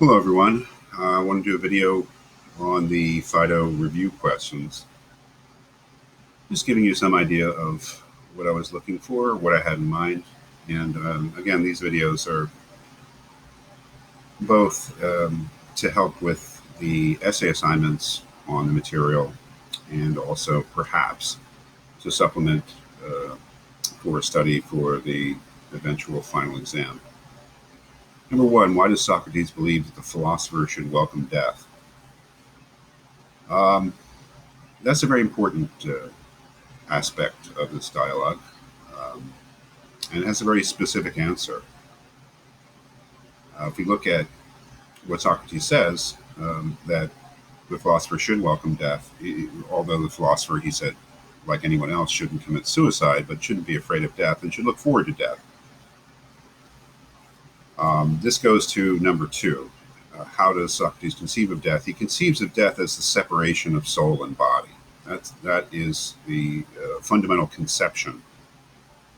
Hello, everyone. I want to do a video on the Fido review questions. Just giving you some idea of what I was looking for, what I had in mind. And again, these videos are both to help with the essay assignments on the material and also perhaps to supplement for a study for the eventual final exam. Number one, why does Socrates believe that the philosopher should welcome death? That's a very important aspect of this dialogue, um, and it has a very specific answer. If we look at what Socrates says, that the philosopher should welcome death, although the philosopher, he said, like anyone else, shouldn't commit suicide, but shouldn't be afraid of death and should look forward to death. This goes to number two. How does Socrates conceive of death? He conceives of death as the separation of soul and body. That is the fundamental conception,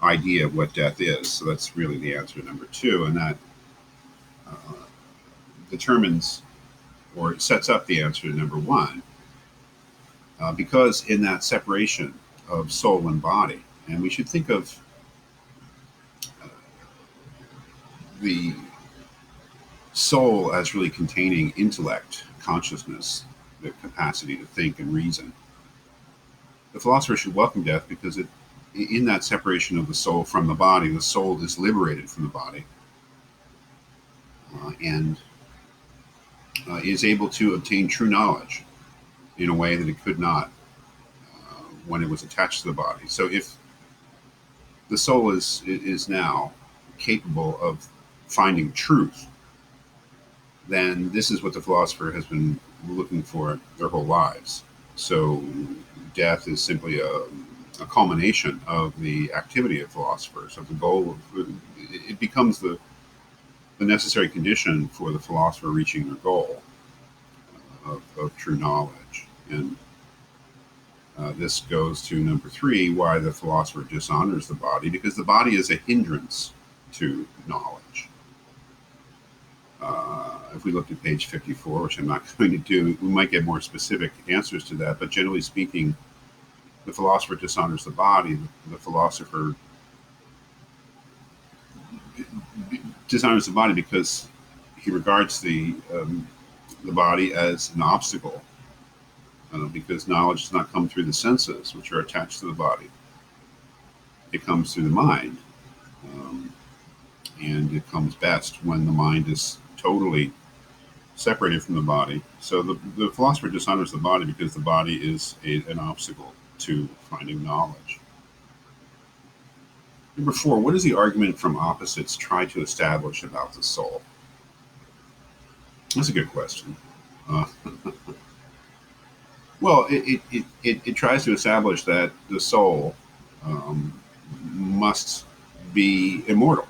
idea of what death is. So that's really the answer to number two, and that determines or sets up the answer to number one, because in that separation of soul and body, and we should think of the soul as really containing intellect, consciousness, the capacity to think and reason. The philosopher should welcome death because in that separation of the soul from the body, the soul is liberated from the body and is able to obtain true knowledge in a way that it could not when it was attached to the body. So if the soul is now capable of finding truth, then this is what the philosopher has been looking for their whole lives. So death is simply a culmination of the activity of philosophers, of the goal of, it becomes the necessary condition for the philosopher reaching their goal of true knowledge. And this goes to number three, why the philosopher dishonors the body, because the body is a hindrance to knowledge. If we looked at page 54, which I'm not going to do, we might get more specific answers to that. But generally speaking, the philosopher dishonors the body. The philosopher dishonors the body because he regards the body as an obstacle, because knowledge does not come through the senses, which are attached to the body. It comes through the mind, and it comes best when the mind is totally separated from the body. So the philosopher dishonors the body because the body is an obstacle to finding knowledge. Number four, what does the argument from opposites try to establish about the soul? That's a good question. Well, it tries to establish that the soul must be immortal.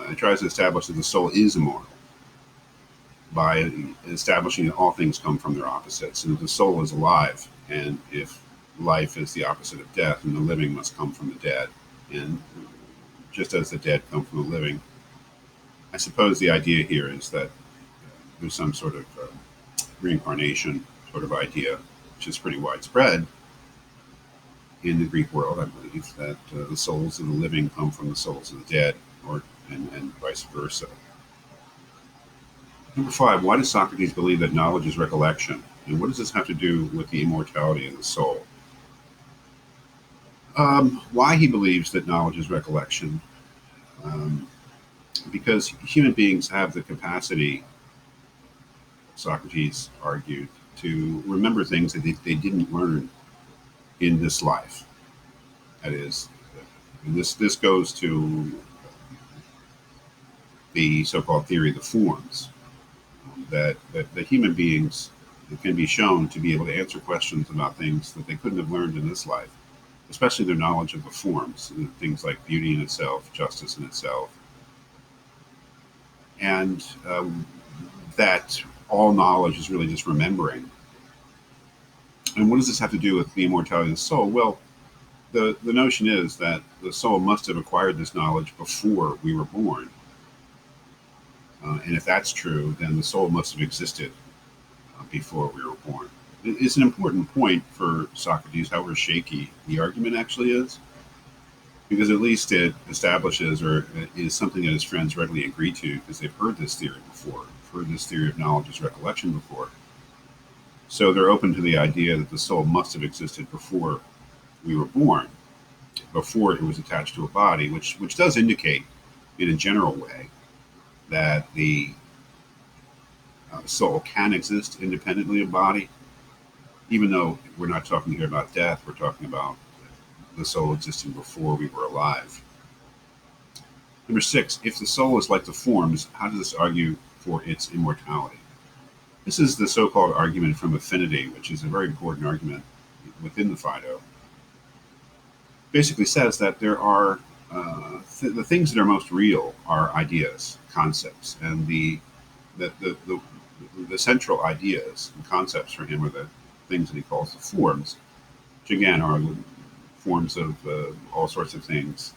It tries to establish that the soul is immortal by establishing that all things come from their opposites, and that the soul is alive, and if life is the opposite of death, and the living must come from the dead, and just as the dead come from the living, I suppose the idea here is that there's some sort of reincarnation sort of idea, which is pretty widespread in the Greek world, I believe, that the souls of the living come from the souls of the dead, and vice versa. Number five, why does Socrates believe that knowledge is recollection? And what does this have to do with the immortality of the soul? Why he believes that knowledge is recollection? Because human beings have the capacity, Socrates argued, to remember things that they didn't learn in this life. That is, and this goes to the so-called theory of the forms, that human beings can be shown to be able to answer questions about things that they couldn't have learned in this life, especially their knowledge of the forms, things like beauty in itself, justice in itself, and that all knowledge is really just remembering. And what does this have to do with the immortality of the soul? Well, the notion is that the soul must have acquired this knowledge before we were born. And if that's true, then the soul must have existed before we were born. It's an important point for Socrates, however shaky the argument actually is, because at least it establishes or is something that his friends readily agree to because they've heard this theory before, heard this theory of knowledge as recollection before. So they're open to the idea that the soul must have existed before we were born, before it was attached to a body, which does indicate in a general way that the soul can exist independently of body, even though we're not talking here about death, we're talking about the soul existing before we were alive. Number 6, if the soul is like the forms, how does this argue for its immortality? This is the so-called argument from affinity, which is a very important argument within the Phaedo. Basically says that there are the things that are most real are ideas, concepts, and the central ideas and concepts for him are the things that he calls the forms, which again are the forms of all sorts of things.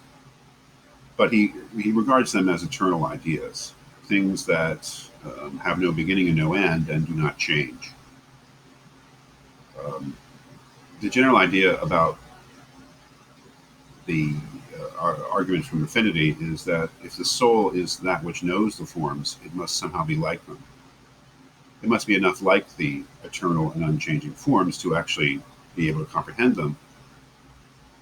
But he regards them as eternal ideas, things that have no beginning and no end and do not change. The general idea about the argument from affinity is that if the soul is that which knows the forms, it must somehow be like them. It must be enough like the eternal and unchanging forms to actually be able to comprehend them.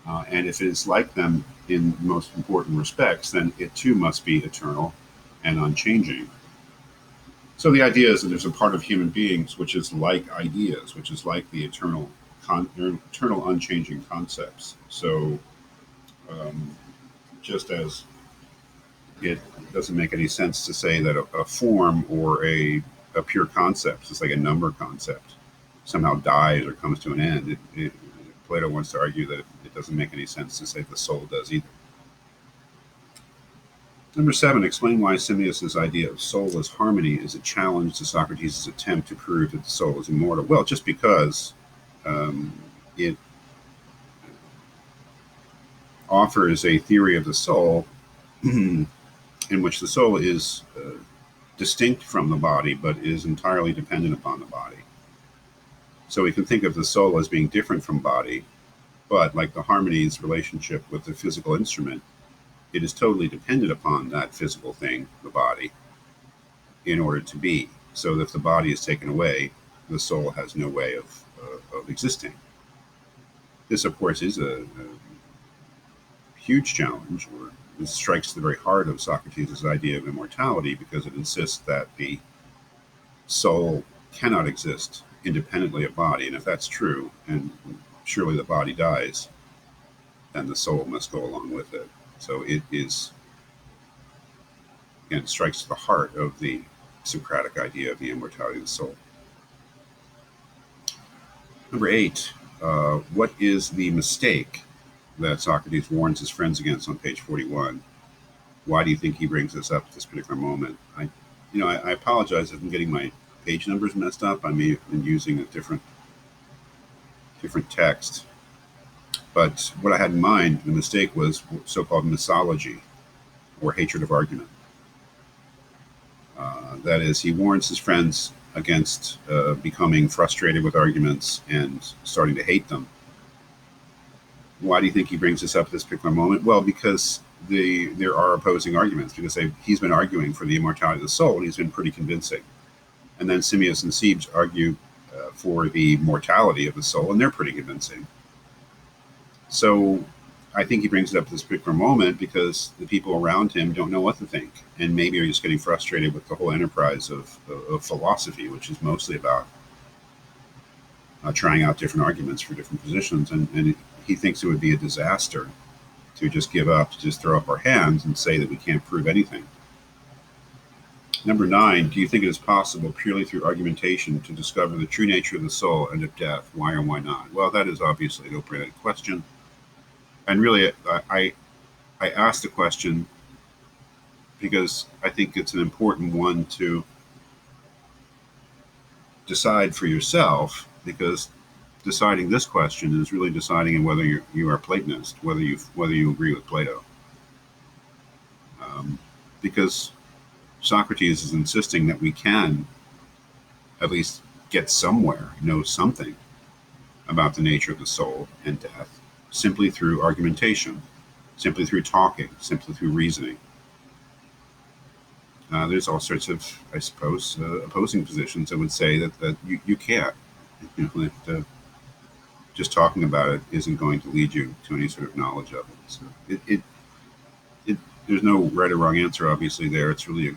And if it is like them in most important respects, then it too must be eternal and unchanging. So the idea is that there's a part of human beings which is like ideas, which is like the eternal unchanging concepts. So just as it doesn't make any sense to say that a form or a pure concept, just like a number concept, somehow dies or comes to an end. Plato wants to argue that it doesn't make any sense to say the soul does either. Number 7, explain why Simmias's idea of soul as harmony is a challenge to Socrates' attempt to prove that the soul is immortal. Well, just because it offers a theory of the soul in which the soul is distinct from the body, but is entirely dependent upon the body. So we can think of the soul as being different from body, but like the harmony's relationship with the physical instrument, it is totally dependent upon that physical thing, the body, in order to be. So that if the body is taken away, the soul has no way of existing. This, of course, is a huge challenge, or it strikes the very heart of Socrates' idea of immortality, because it insists that the soul cannot exist independently of body. And if that's true, and surely the body dies, then the soul must go along with it. So it is, again, it strikes to the heart of the Socratic idea of the immortality of the soul. Number 8, what is the mistake that Socrates warns his friends against on page 41? Why do you think he brings this up at this particular moment? I apologize if I'm getting my page numbers messed up. I may have been using a different text. But what I had in mind, the mistake was so-called misology, or hatred of argument. That is, he warns his friends against becoming frustrated with arguments and starting to hate them. Why do you think he brings this up at this particular moment? Well, because there are opposing arguments, because he's been arguing for the immortality of the soul, and he's been pretty convincing. And then Simmias and Cebes argue for the mortality of the soul, and they're pretty convincing. So I think he brings it up at this particular moment because the people around him don't know what to think, and maybe are just getting frustrated with the whole enterprise of philosophy, which is mostly about trying out different arguments for different positions. And he thinks it would be a disaster to just give up, to just throw up our hands and say that we can't prove anything. Number 9, do you think it is possible purely through argumentation to discover the true nature of the soul and of death? Why or why not? Well, that is obviously an open-ended question. And really, I asked the question because I think it's an important one to decide for yourself, because deciding this question is really deciding whether you are a Platonist, whether you agree with Plato. Because Socrates is insisting that we can at least get somewhere, know something about the nature of the soul and death, simply through argumentation, simply through talking, simply through reasoning. There's all sorts of, I suppose, opposing positions that would say that you can't. That just talking about it isn't going to lead you to any sort of knowledge of it. So there's no right or wrong answer, obviously, there. It's really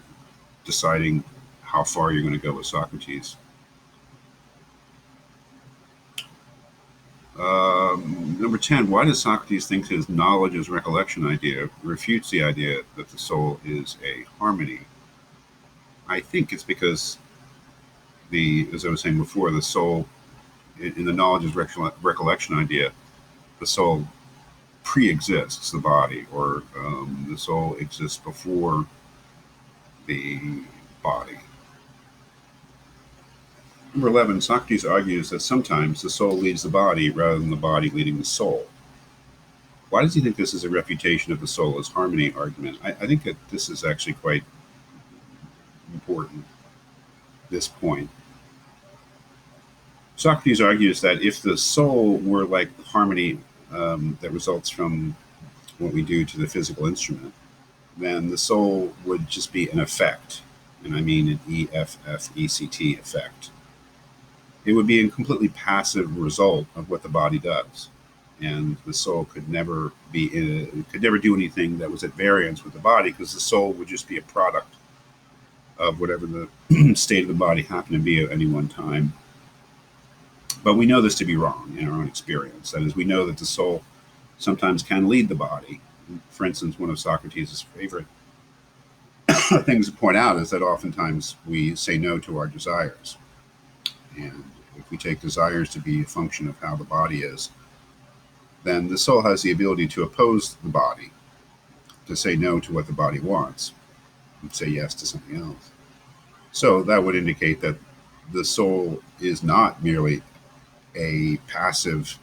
deciding how far you're going to go with Socrates. Number 10, why does Socrates think his knowledge as recollection idea refutes the idea that the soul is a harmony? I think it's because as I was saying before, the soul, in the knowledge as recollection idea, the soul pre-exists the body, or the soul exists before the body. Number 11, Socrates argues that sometimes the soul leads the body rather than the body leading the soul. Why does he think this is a refutation of the soul as harmony argument? I think that this is actually quite important, this point. Socrates argues that if the soul were like harmony that results from what we do to the physical instrument, then the soul would just be an effect, and I mean an EFFECT effect. It would be a completely passive result of what the body does, and the soul could never do anything that was at variance with the body, because the soul would just be a product of whatever the state of the body happened to be at any one time. But we know this to be wrong in our own experience. That is, we know that the soul sometimes can lead the body. For instance, one of Socrates' favorite things to point out is that oftentimes we say no to our desires. And if we take desires to be a function of how the body is, then the soul has the ability to oppose the body, to say no to what the body wants, and say yes to something else. So that would indicate that the soul is not merely a passive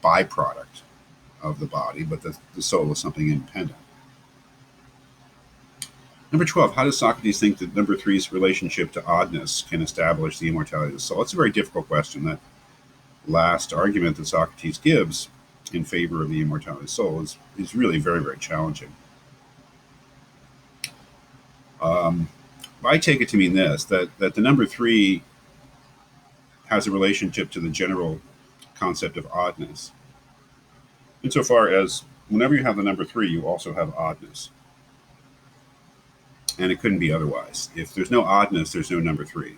byproduct of the body, but the soul is something independent. Number 12, how does Socrates think that number 3's relationship to oddness can establish the immortality of the soul? It's a very difficult question. That last argument that Socrates gives in favor of the immortality of the soul is really very, very challenging. I take it to mean this, that the number 3 has a relationship to the general concept of oddness, insofar as whenever you have the number 3, you also have oddness. And it couldn't be otherwise. If there's no oddness, there's no number 3.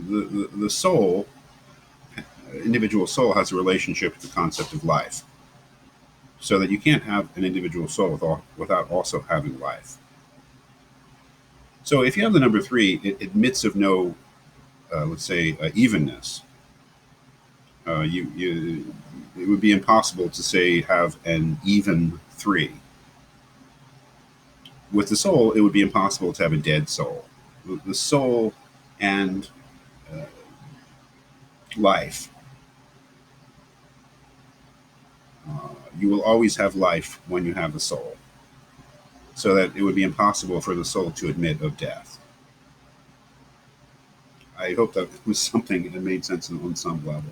The soul, individual soul, has a relationship to the concept of life, so that you can't have an individual soul without also having life. So if you have the number 3, it admits of no, let's say, evenness. It would be impossible to say have an even 3. With the soul, it would be impossible to have a dead soul. The soul and life, you will always have life when you have the soul, so that it would be impossible for the soul to admit of death. I hope that was something that made sense on some level.